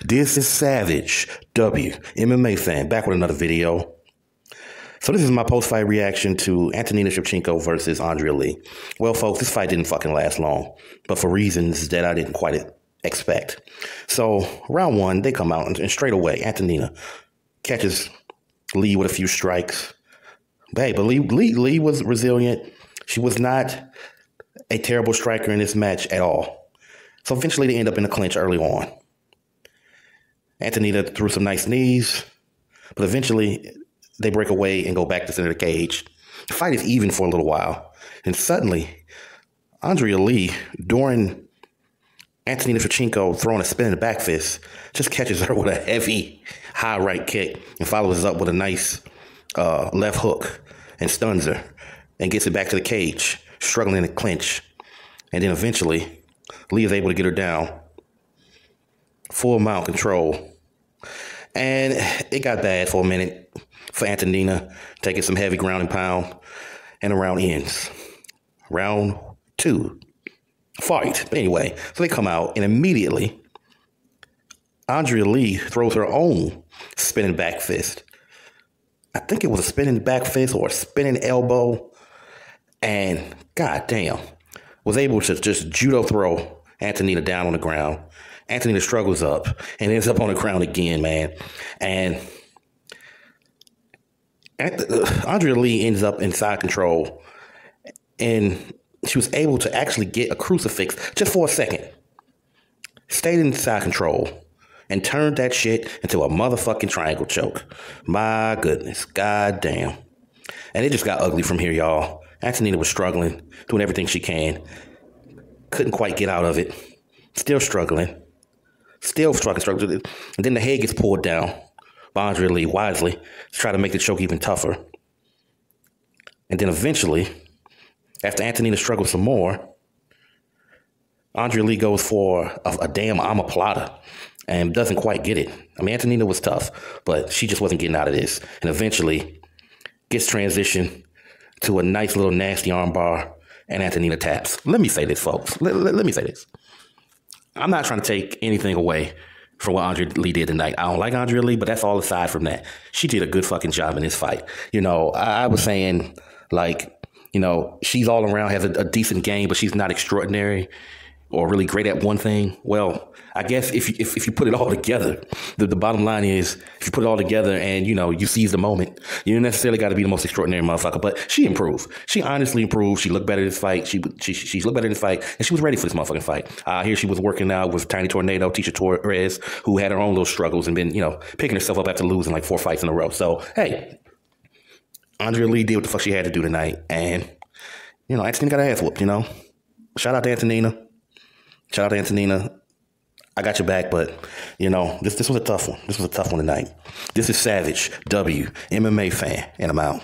This is Savage, WMMA fan, back with another video. So this is my post-fight reaction to Antonina Shevchenko versus Andrea Lee. Well, folks, this fight didn't fucking last long, but for reasons that I didn't quite expect. So round one, they come out and straight away, Antonina catches Lee with a few strikes. But Lee was resilient. She was not a terrible striker in this match at all. So eventually they end up in a clinch early on. Antonina threw some nice knees, but eventually they break away and go back to the center of the cage. The fight is even for a little while. And suddenly, Andrea Lee, during Antonina Shevchenko throwing a spinning back fist, just catches her with a heavy high right kick and follows up with a nice left hook and stuns her and gets it back to the cage, struggling to clinch. And then eventually, Lee is able to get her down. Full mount control. And it got bad for a minute for Antonina, taking some heavy ground and pound, and the round ends. Round two. Fight. But anyway, so they come out, and immediately, Andrea Lee throws her own spinning back fist. I think it was a spinning back fist or a spinning elbow, and goddamn, was able to just judo throw Antonina down on the ground. Antonina struggles up and ends up on the ground again, man. And Andrea Lee ends up in side control, and she was able to actually get a crucifix just for a second. Stayed in side control and turned that shit into a motherfucking triangle choke. My goodness, goddamn. And it just got ugly from here, y'all. Antonina was struggling, doing everything she can. Couldn't quite get out of it. Still struggling. Still struggling. And then the head gets pulled down by Andrea Lee wisely to try to make the choke even tougher. And then eventually, after Antonina struggles some more, Andrea Lee goes for a damn omoplata and doesn't quite get it. I mean, Antonina was tough, but she just wasn't getting out of this. And eventually gets transitioned to a nice little nasty armbar, and Antonina taps. Let me say this, folks. Let me say this. I'm not trying to take anything away from what Andrea Lee did tonight. I don't like Andrea Lee, but that's all aside from that. She did a good fucking job in this fight. You know, I was saying, like, you know, she's all around, has a decent game, but she's not extraordinary or really great at one thing. Well, I guess if you put it all together, the bottom line is, if you put it all together and, you know, you seize the moment, you don't necessarily got to be the most extraordinary motherfucker, but she improved. She honestly improved. She looked better in this fight. She looked better in this fight, and she was ready for this motherfucking fight. Here she was working out with Tiny Tornado, Tisha Torres, who had her own little struggles and been, you know, picking herself up after losing like 4 fights in a row. So, hey, Andrea Lee did what the fuck she had to do tonight, and, you know, Antonina got her ass whooped, you know. Shout out to Antonina. Shout out to Antonina. I got your back, but, you know, this was a tough one. This was a tough one tonight. This is Savage, WMMA fan, and I'm out.